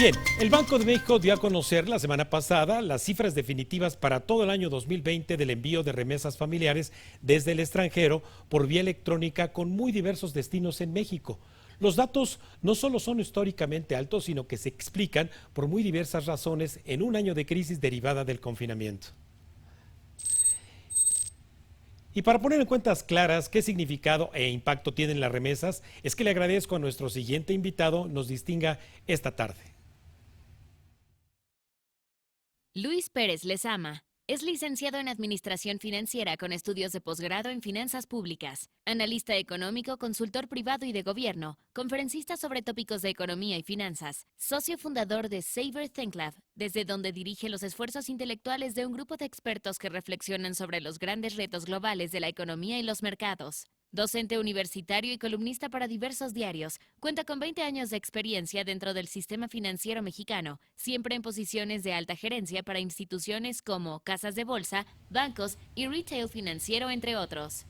Bien, el Banco de México dio a conocer la semana pasada las cifras definitivas para todo el año 2020 del envío de remesas familiares desde el extranjero por vía electrónica con muy diversos destinos en México. Los datos no solo son históricamente altos, sino que se explican por muy diversas razones en un año de crisis derivada del confinamiento. Y para poner en cuentas claras qué significado e impacto tienen las remesas, es que le agradezco a nuestro siguiente invitado nos distinga esta tarde. Luis Pérez Lezama es licenciado en Administración Financiera con estudios de posgrado en Finanzas Públicas, analista económico, consultor privado y de gobierno, conferencista sobre tópicos de economía y finanzas, socio fundador de Saber Think Lab, desde donde dirige los esfuerzos intelectuales de un grupo de expertos que reflexionan sobre los grandes retos globales de la economía y los mercados. Docente universitario y columnista para diversos diarios, cuenta con 20 años de experiencia dentro del sistema financiero mexicano, siempre en posiciones de alta gerencia para instituciones como casas de bolsa, bancos y retail financiero, entre otros.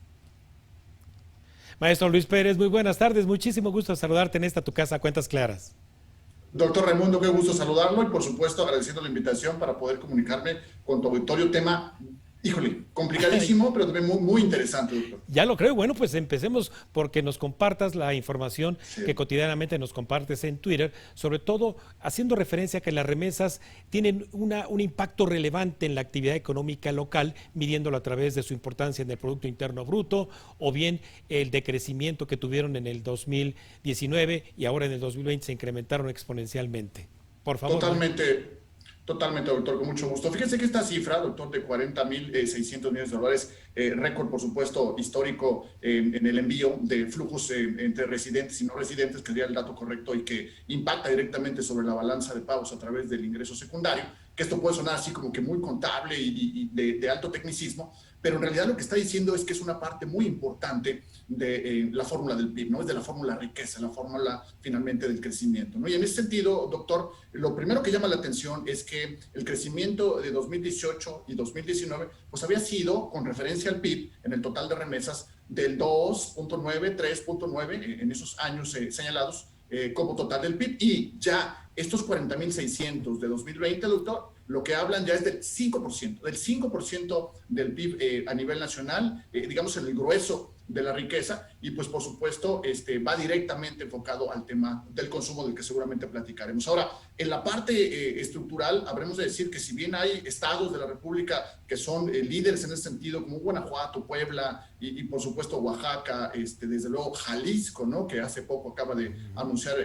Maestro Luis Pérez, muy buenas tardes, muchísimo gusto saludarte en esta tu casa Cuentas Claras. Doctor Raimundo, qué gusto saludarlo y por supuesto agradeciendo la invitación para poder comunicarme con tu auditorio, tema, híjole, complicadísimo, pero también muy, muy interesante, doctor. Ya lo creo. Bueno, pues empecemos porque nos compartas la información que cotidianamente nos compartes en Twitter, sobre todo haciendo referencia a que las remesas tienen un impacto relevante en la actividad económica local, midiéndolo a través de su importancia en el Producto Interno Bruto, o bien el decrecimiento que tuvieron en el 2019 y ahora en el 2020 se incrementaron exponencialmente. Por favor. Totalmente, doctor, con mucho gusto. Fíjense que esta cifra, doctor, de 40.600 millones de dólares, récord, por supuesto, histórico en el envío de flujos entre residentes y no residentes, que sería el dato correcto y que impacta directamente sobre la balanza de pagos a través del ingreso secundario, que esto puede sonar así como que muy contable y de alto tecnicismo, pero en realidad lo que está diciendo es que es una parte muy importante de la fórmula del PIB, ¿no? Es de la fórmula riqueza, la fórmula finalmente del crecimiento, ¿no? Y en ese sentido, doctor, lo primero que llama la atención es que el crecimiento de 2018 y 2019 pues había sido, con referencia al PIB, en el total de remesas, del 2.9, 3.9 en esos años señalados como total del PIB, y ya estos 40.600 de 2020, doctor, lo que hablan ya es del 5% del PIB a nivel nacional, digamos en el grueso de la riqueza, y pues por supuesto va directamente enfocado al tema del consumo del que seguramente platicaremos. Ahora, en la parte estructural, habremos de decir que si bien hay estados de la República que son líderes en ese sentido, como Guanajuato, Puebla y por supuesto Oaxaca, desde luego Jalisco, ¿no? Que hace poco acaba de anunciar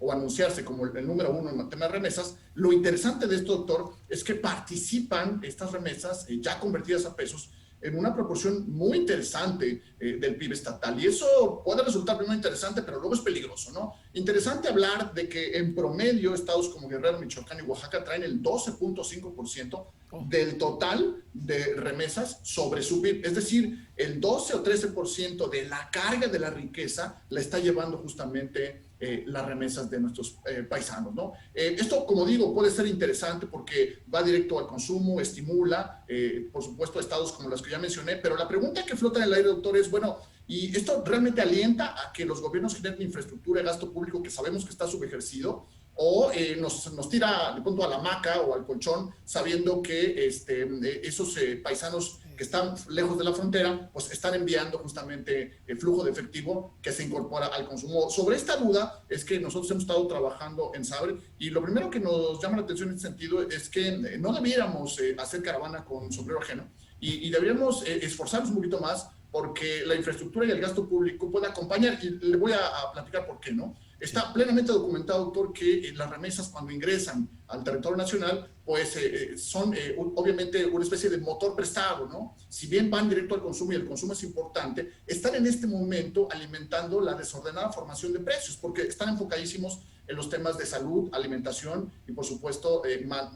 o anunciarse como el número uno en tema de remesas, lo interesante de esto, doctor, es que participan estas remesas ya convertidas a pesos en una proporción muy interesante del PIB estatal. Y eso puede resultar primero interesante, pero luego es peligroso, ¿no? Interesante hablar de que en promedio estados como Guerrero, Michoacán y Oaxaca traen el 12.5% del total de remesas sobre su PIB. Es decir, el 12 o 13% de la carga de la riqueza la está llevando justamente las remesas de nuestros paisanos, ¿no? Esto, como digo, puede ser interesante porque va directo al consumo, estimula, por supuesto, estados como los que ya mencioné, pero la pregunta que flota en el aire, doctor, es, bueno, ¿y esto realmente alienta a que los gobiernos generen infraestructura y gasto público que sabemos que está subejercido? ¿O nos tira de pronto a la hamaca o al colchón sabiendo que esos paisanos que están lejos de la frontera pues están enviando justamente el flujo de efectivo que se incorpora al consumo? Sobre esta duda es que nosotros hemos estado trabajando en Saber, y lo primero que nos llama la atención en este sentido es que no debiéramos hacer caravana con sombrero ajeno y deberíamos esforzarnos un poquito más porque la infraestructura y el gasto público puede acompañar, y le voy a platicar por qué, ¿no? Está plenamente documentado, doctor, que las remesas cuando ingresan al territorio nacional, pues son obviamente una especie de motor prestado, ¿no? Si bien van directo al consumo y el consumo es importante, están en este momento alimentando la desordenada formación de precios, porque están enfocadísimos en los temas de salud, alimentación y por supuesto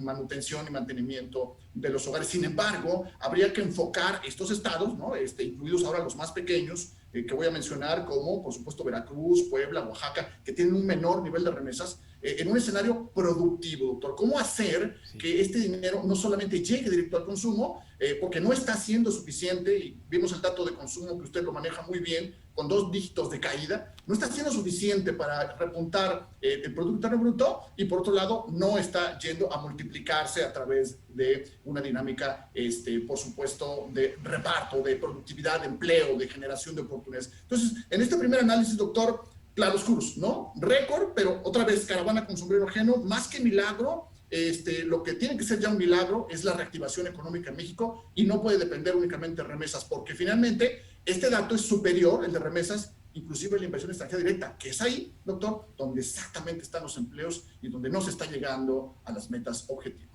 manutención y mantenimiento de los hogares. Sin embargo, habría que enfocar estos estados, ¿no? Incluidos ahora los más pequeños, que voy a mencionar, como por supuesto Veracruz, Puebla, Oaxaca, que tienen un menor nivel de remesas, en un escenario productivo, doctor. ¿Cómo hacer que este dinero no solamente llegue directo al consumo, porque no está siendo suficiente, y vimos el dato de consumo que usted lo maneja muy bien, con 2 dígitos de caída, no está siendo suficiente para repuntar el Producto Interno Bruto, y por otro lado no está yendo a multiplicarse a través de una dinámica, por supuesto, de reparto, de productividad, de empleo, de generación de oportunidades. Entonces, en este primer análisis, doctor, claroscuros, ¿no? Récord, pero otra vez caravana con sombrero ajeno, más que milagro. Lo que tiene que ser ya un milagro es la reactivación económica en México, y no puede depender únicamente de remesas, porque finalmente este dato es superior, el de remesas, inclusive la inversión extranjera directa, que es ahí, doctor, donde exactamente están los empleos y donde no se está llegando a las metas objetivas.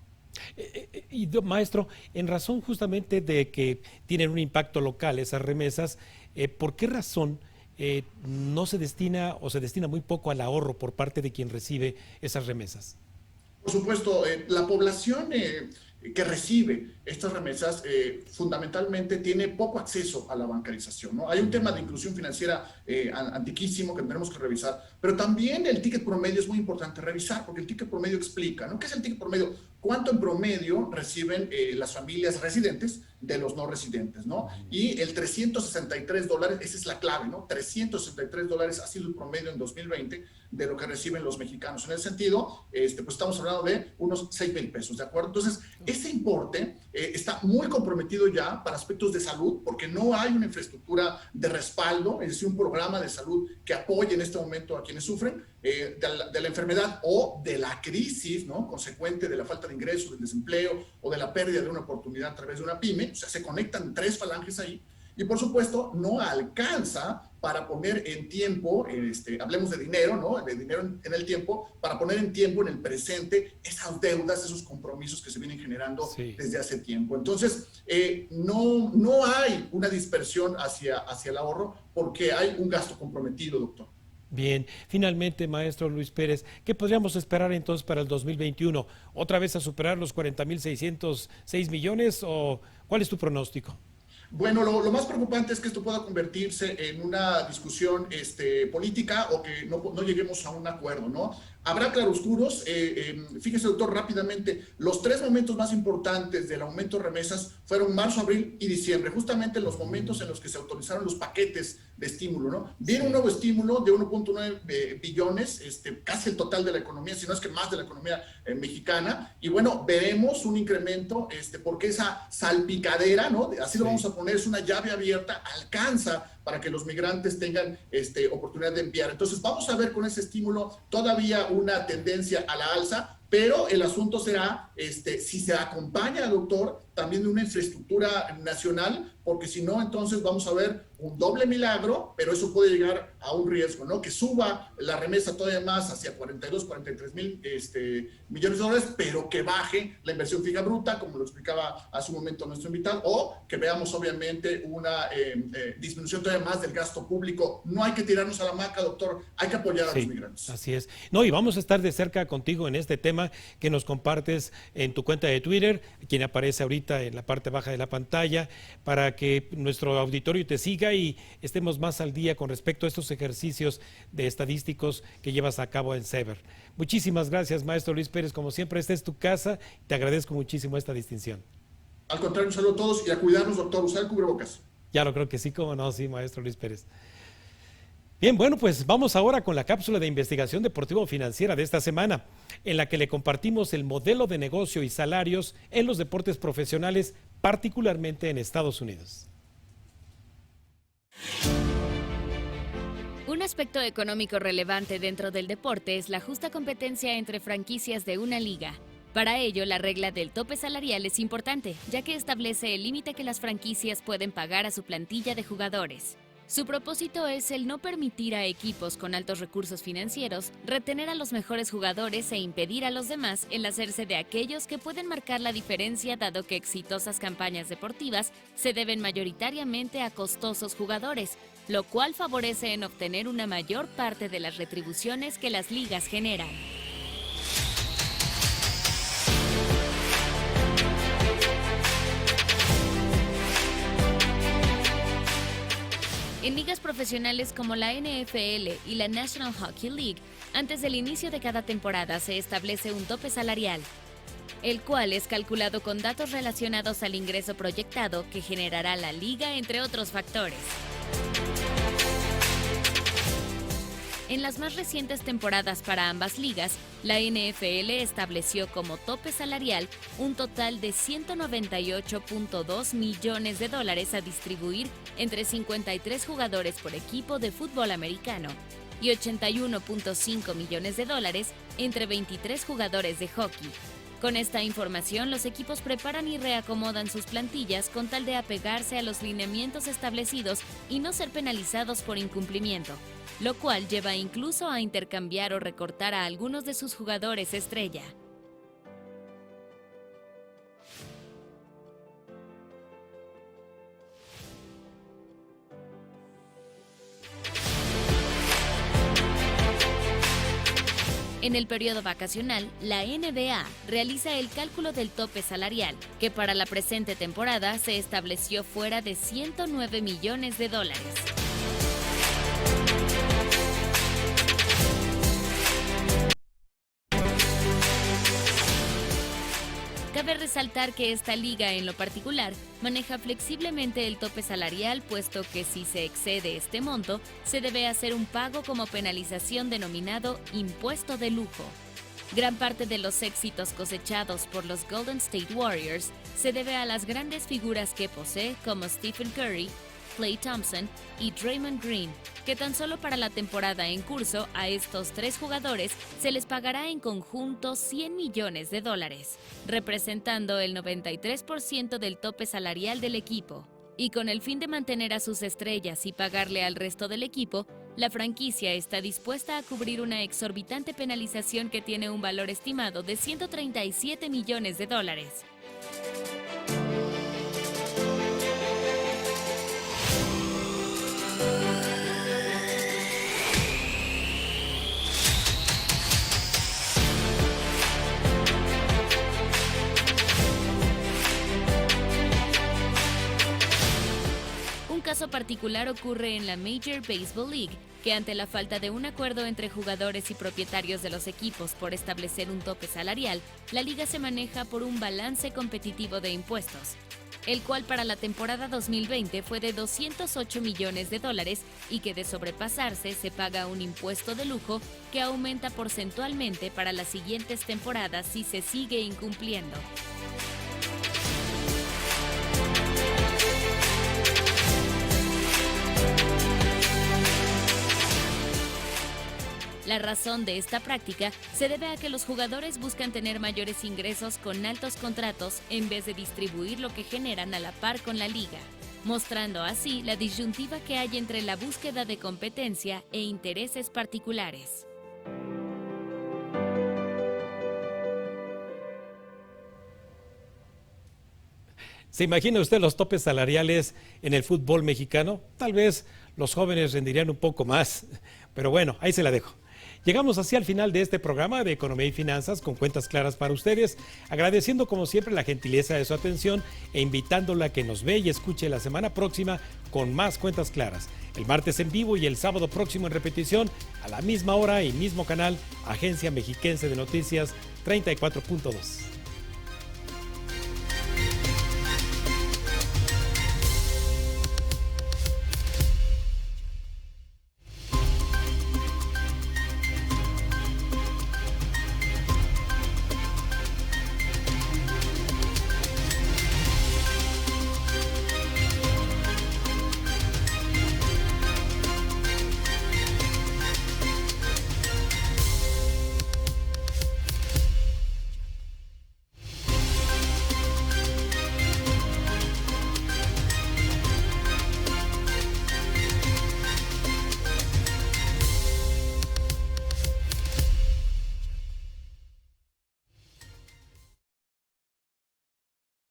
Maestro, en razón justamente de que tienen un impacto local esas remesas, ¿por qué razón no se destina o se destina muy poco al ahorro por parte de quien recibe esas remesas? Por supuesto, la población que recibe estas remesas fundamentalmente tiene poco acceso a la bancarización, ¿no? Hay un tema de inclusión financiera antiquísimo que tenemos que revisar, pero también el ticket promedio es muy importante revisar, porque el ticket promedio explica, ¿no? ¿Qué es el ticket promedio? ¿Cuánto en promedio reciben las familias residentes de los no residentes, ¿no? Y el $363, esa es la clave, ¿no? $363 ha sido el promedio en 2020 de lo que reciben los mexicanos. En ese sentido, pues estamos hablando de unos 6,000 pesos, ¿de acuerdo? Entonces, ese importe está muy comprometido ya para aspectos de salud, porque no hay una infraestructura de respaldo, es decir, un programa de salud que apoye en este momento a quienes sufren de la enfermedad o de la crisis, ¿no? Consecuente de la falta de ingresos, del desempleo o de la pérdida de una oportunidad a través de una pyme. O sea, se conectan 3 falanges ahí. Y por supuesto, no alcanza para poner en tiempo, hablemos de dinero, ¿no? De dinero en el tiempo, para poner en tiempo, en el presente, esas deudas, esos compromisos que se vienen generando desde hace tiempo. Entonces, no hay una dispersión hacia el ahorro, porque hay un gasto comprometido, doctor. Bien, finalmente, maestro Luis Pérez, ¿qué podríamos esperar entonces para el 2021? ¿Otra vez a superar los 40,606 millones o cuál es tu pronóstico? Bueno, lo más preocupante es que esto pueda convertirse en una discusión política, o que no lleguemos a un acuerdo, ¿no? Habrá claroscuros. Fíjese, doctor, rápidamente, los 3 momentos más importantes del aumento de remesas fueron marzo, abril y diciembre, justamente los momentos en los que se autorizaron los paquetes de estímulo, ¿no? Viene un nuevo estímulo de 1.9 billones, casi el total de la economía, si no es que más de la economía mexicana, y bueno, veremos un incremento, porque esa salpicadera, ¿no? Así lo vamos a poner, es una llave abierta, alcanza para que los migrantes tengan oportunidad de enviar. Entonces, vamos a ver con ese estímulo todavía una tendencia a la alza, pero el asunto será si se acompaña, doctor, también de una infraestructura nacional, porque si no, entonces vamos a ver un doble milagro, pero eso puede llegar a un riesgo, ¿no? Que suba la remesa todavía más hacia 42, 43 mil millones de dólares, pero que baje la inversión fija bruta, como lo explicaba hace un momento nuestro invitado, o que veamos obviamente una disminución todavía más del gasto público. No hay que tirarnos a la hamaca, doctor, hay que apoyar a los migrantes. Así es. No, y vamos a estar de cerca contigo en este tema que nos compartes en tu cuenta de Twitter, quien aparece ahorita en la parte baja de la pantalla, para que nuestro auditorio te siga y estemos más al día con respecto a estos ejercicios de estadísticos que llevas a cabo en Sever. Muchísimas gracias, maestro Luis Pérez. Como siempre, esta es tu casa. Te agradezco muchísimo esta distinción. Al contrario, un saludo a todos y a cuidarnos, doctor. Usar el cubrebocas. Ya lo creo que sí, cómo no, sí, maestro Luis Pérez. Bien, bueno, pues vamos ahora con la cápsula de investigación deportivo-financiera de esta semana, en la que le compartimos el modelo de negocio y salarios en los deportes profesionales, particularmente en Estados Unidos. Un aspecto económico relevante dentro del deporte es la justa competencia entre franquicias de una liga. Para ello, la regla del tope salarial es importante, ya que establece el límite que las franquicias pueden pagar a su plantilla de jugadores. Su propósito es el no permitir a equipos con altos recursos financieros retener a los mejores jugadores e impedir a los demás el hacerse de aquellos que pueden marcar la diferencia, dado que exitosas campañas deportivas se deben mayoritariamente a costosos jugadores, lo cual favorece en obtener una mayor parte de las retribuciones que las ligas generan. En ligas profesionales como la NFL y la National Hockey League, antes del inicio de cada temporada se establece un tope salarial. el cual es calculado con datos relacionados al ingreso proyectado que generará la liga, entre otros factores. En las más recientes temporadas para ambas ligas, la NFL estableció como tope salarial un total de $198.2 millones a distribuir entre 53 jugadores por equipo de fútbol americano y $81.5 millones entre 23 jugadores de hockey. Con esta información, los equipos preparan y reacomodan sus plantillas con tal de apegarse a los lineamientos establecidos y no ser penalizados por incumplimiento, lo cual lleva incluso a intercambiar o recortar a algunos de sus jugadores estrella. En el periodo vacacional, la NBA realiza el cálculo del tope salarial, que para la presente temporada se estableció fuera de $109 millones. Cabe resaltar que esta liga en lo particular maneja flexiblemente el tope salarial, puesto que si se excede este monto, se debe hacer un pago como penalización denominado impuesto de lujo. Gran parte de los éxitos cosechados por los Golden State Warriors se debe a las grandes figuras que posee, como Stephen Curry, Klay Thompson y Draymond Green, que tan solo para la temporada en curso a estos tres jugadores se les pagará en conjunto $100 millones, representando el 93% del tope salarial del equipo. Y con el fin de mantener a sus estrellas y pagarle al resto del equipo, la franquicia está dispuesta a cubrir una exorbitante penalización que tiene un valor estimado de $137 millones. Un caso particular ocurre en la Major Baseball League, que ante la falta de un acuerdo entre jugadores y propietarios de los equipos por establecer un tope salarial, la liga se maneja por un balance competitivo de impuestos, el cual para la temporada 2020 fue de $208 millones y que de sobrepasarse se paga un impuesto de lujo que aumenta porcentualmente para las siguientes temporadas si se sigue incumpliendo. La razón de esta práctica se debe a que los jugadores buscan tener mayores ingresos con altos contratos en vez de distribuir lo que generan a la par con la liga, mostrando así la disyuntiva que hay entre la búsqueda de competencia e intereses particulares. ¿Se imagina usted los topes salariales en el fútbol mexicano? Tal vez los jóvenes rendirían un poco más, pero bueno, ahí se la dejo. Llegamos así al final de este programa de Economía y Finanzas con cuentas claras para ustedes, agradeciendo como siempre la gentileza de su atención e invitándola a que nos ve y escuche la semana próxima con más cuentas claras. El martes en vivo y el sábado próximo en repetición a la misma hora y mismo canal, Agencia Mexiquense de Noticias 34.2.